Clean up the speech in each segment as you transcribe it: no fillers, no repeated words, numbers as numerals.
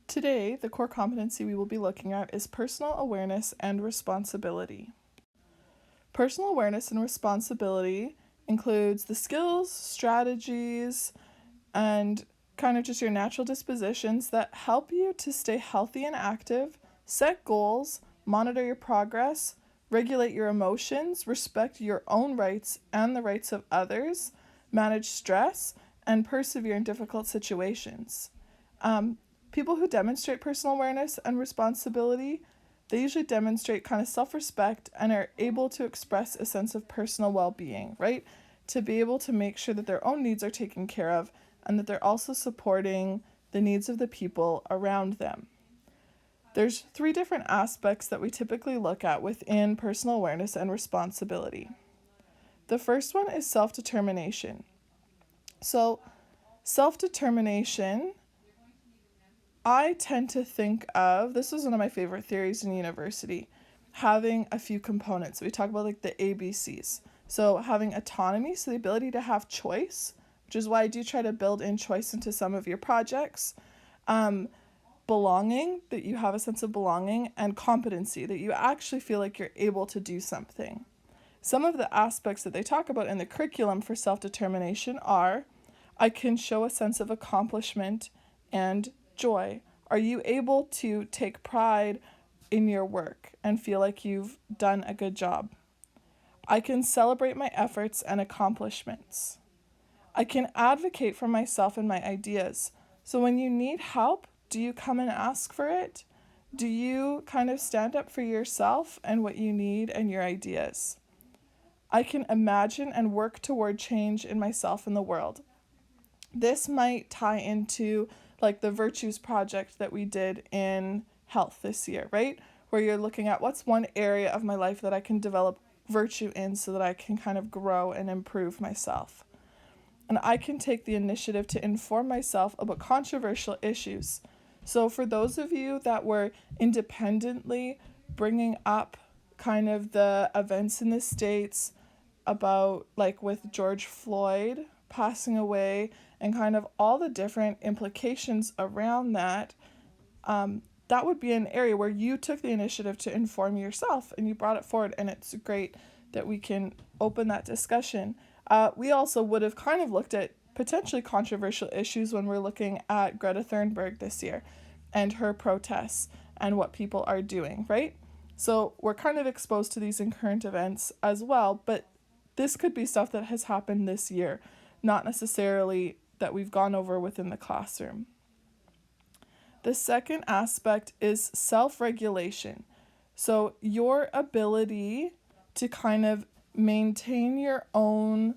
Today, the core competency we will be looking at is personal awareness and responsibility. Personal awareness and responsibility includes the skills, strategies, and kind of just your natural dispositions that help you to stay healthy and active, set goals, monitor your progress, regulate your emotions, respect your own rights and the rights of others, manage stress, and persevere in difficult situations. People who demonstrate personal awareness and responsibility, they usually demonstrate kind of self-respect and are able to express a sense of personal well-being, right? To be able to make sure that their own needs are taken care of and that they're also supporting the needs of the people around them. There's 3 different aspects that we typically look at within personal awareness and responsibility. The first one is self-determination. So, self-determination, I tend to think of, this was one of my favorite theories in university, having a few components. We talk about like the ABCs. So having autonomy, so the ability to have choice, which is why I do try to build in choice into some of your projects. Belonging, that you have a sense of belonging, and competency, that you actually feel like you're able to do something. Some of the aspects that they talk about in the curriculum for self-determination are, I can show a sense of accomplishment and joy. Are you able to take pride in your work and feel like you've done a good job? I can celebrate my efforts and accomplishments. I can advocate for myself and my ideas. So when you need help, do you come and ask for it? Do you kind of stand up for yourself and what you need and your ideas? I can imagine and work toward change in myself and the world. This might tie into like the virtues project that we did in health this year, right? Where you're looking at what's one area of my life that I can develop virtue in so that I can kind of grow and improve myself. And I can take the initiative to inform myself about controversial issues. So for those of you that were independently bringing up kind of the events in the States about like with George Floyd passing away and kind of all the different implications around that, that would be an area where you took the initiative to inform yourself and you brought it forward, and it's great that we can open that discussion. We also would have kind of looked at potentially controversial issues when we're looking at Greta Thunberg this year and her protests and what people are doing, right? So we're kind of exposed to these in current events as well, but this could be stuff that has happened this year, not necessarily that we've gone over within the classroom. The second aspect is self-regulation. So your ability to kind of maintain your own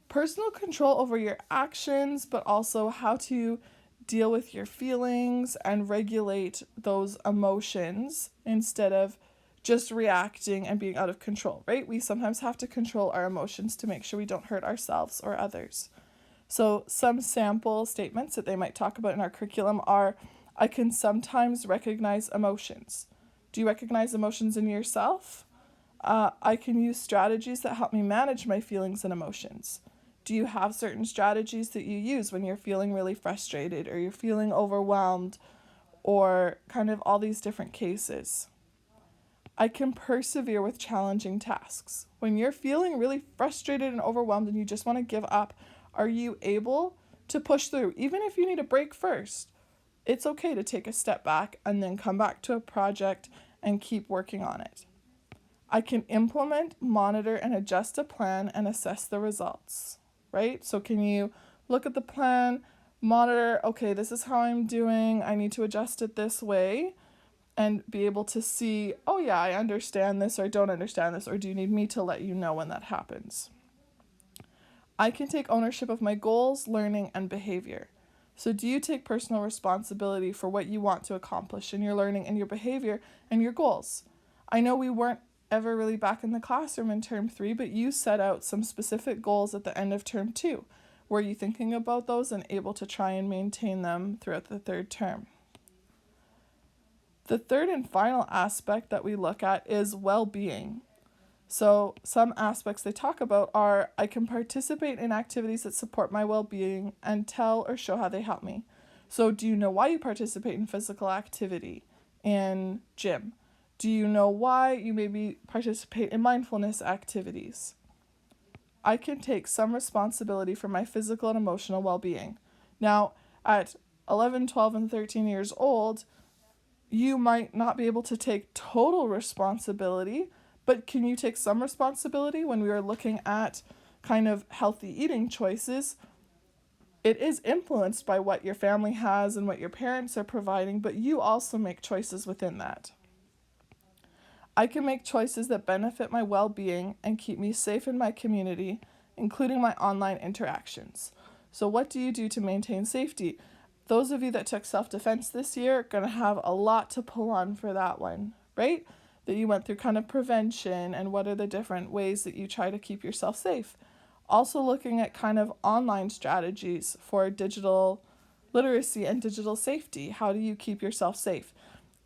personal control over your actions, but also how to deal with your feelings and regulate those emotions instead of just reacting and being out of control, right? We sometimes have to control our emotions to make sure we don't hurt ourselves or others. So some sample statements that they might talk about in our curriculum are, I can sometimes recognize emotions. Do you recognize emotions in yourself? I can use strategies that help me manage my feelings and emotions. Do you have certain strategies that you use when you're feeling really frustrated or you're feeling overwhelmed or kind of all these different cases? I can persevere with challenging tasks. When you're feeling really frustrated and overwhelmed and you just want to give up, are you able to push through? Even if you need a break first, it's okay to take a step back and then come back to a project and keep working on it. I can implement, monitor, and adjust a plan and assess the results, right? So can you look at the plan, monitor, okay, this is how I'm doing, I need to adjust it this way, and be able to see, oh yeah, I understand this or I don't understand this, or do you need me to let you know when that happens? I can take ownership of my goals, learning, and behavior. So do you take personal responsibility for what you want to accomplish in your learning and your behavior and your goals? I know we weren't ever really back in the classroom in term 3, but you set out some specific goals at the end of term 2. Were you thinking about those and able to try and maintain them throughout the 3rd term? The third and final aspect that we look at is well-being. So some aspects they talk about are, I can participate in activities that support my well-being and tell or show how they help me. So do you know why you participate in physical activity and gym? Do you know why you maybe participate in mindfulness activities? I can take some responsibility for my physical and emotional well-being. Now, at 11, 12, and 13 years old, you might not be able to take total responsibility, but can you take some responsibility when we are looking at kind of healthy eating choices? It is influenced by what your family has and what your parents are providing, but you also make choices within that. I can make choices that benefit my well-being and keep me safe in my community, including my online interactions. So what do you do to maintain safety? Those of you that took self-defense this year are going to have a lot to pull on for that one, right? That you went through kind of prevention and what are the different ways that you try to keep yourself safe. Also looking at kind of online strategies for digital literacy and digital safety. How do you keep yourself safe?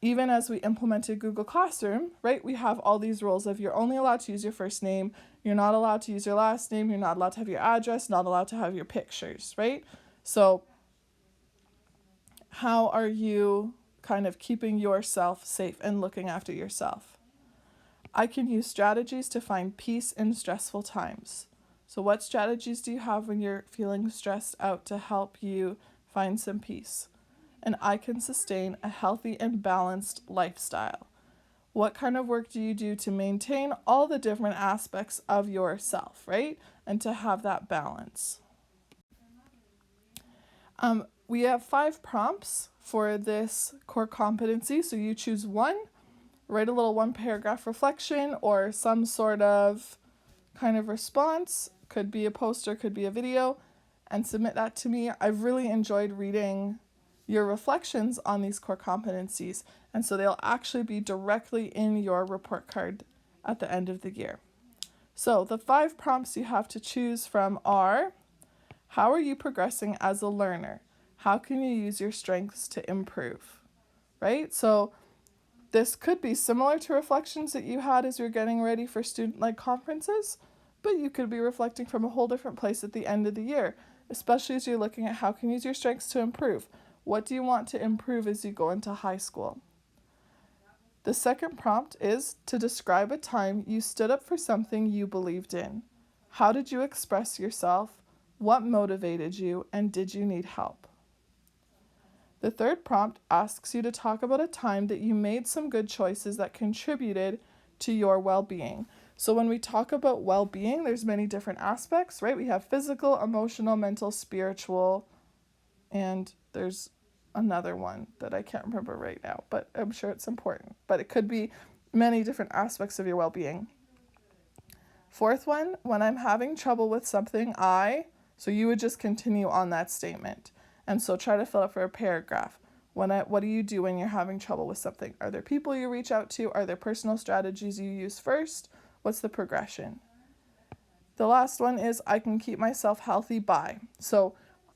Even as we implemented Google Classroom, right, we have all these rules of you're only allowed to use your first name, you're not allowed to use your last name, you're not allowed to have your address, not allowed to have your pictures, right? So how are you kind of keeping yourself safe and looking after yourself? I can use strategies to find peace in stressful times. So what strategies do you have when you're feeling stressed out to help you find some peace? And I can sustain a healthy and balanced lifestyle. What kind of work do you do to maintain all the different aspects of yourself, right? And to have that balance. We have 5 prompts for this core competency. So you choose one, write a little 1-paragraph reflection or some sort of kind of response. Could be a poster, could be a video, and submit that to me. I've really enjoyed reading your reflections on these core competencies, and so they'll actually be directly in your report card at the end of the year. So the 5 prompts you have to choose from are: how are you progressing as a learner? How can you use your strengths to improve? Right? So this could be similar to reflections that you had as you're getting ready for student-led conferences, but you could be reflecting from a whole different place at the end of the year, especially as you're looking at how can you use your strengths to improve. What do you want to improve as you go into high school? The second prompt is to describe a time you stood up for something you believed in. How did you express yourself? What motivated you? And did you need help? The third prompt asks you to talk about a time that you made some good choices that contributed to your well-being. So when we talk about well-being, there's many different aspects, right? We have physical, emotional, mental, spiritual, and there's another one that I can't remember right now, but I'm sure it's important. But it could be many different aspects of your well-being. Fourth one, when I'm having trouble with something, so you would just continue on that statement. And so try to fill up for a paragraph. What do you do when you're having trouble with something? Are there people you reach out to? Are there personal strategies you use first? What's the progression? The last one is I can keep myself healthy by. So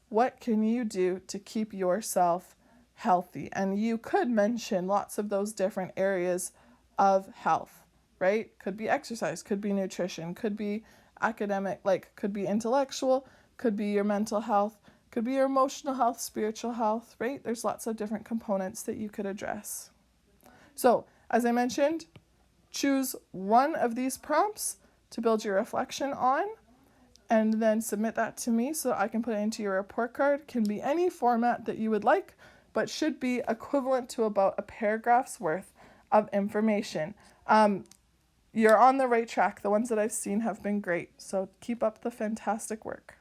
what can you do to keep yourself healthy? And you could mention lots of those different areas of health, right? Could be exercise, could be nutrition, could be academic, could be intellectual, could be your mental health, could be your emotional health, spiritual health, right? There's lots of different components that you could address. So, as I mentioned, choose one of these prompts to build your reflection on, and then submit that to me so I can put it into your report card. Can be any format that you would like, but should be equivalent to about a paragraph's worth of information. You're on the right track. The ones that I've seen have been great, so keep up the fantastic work.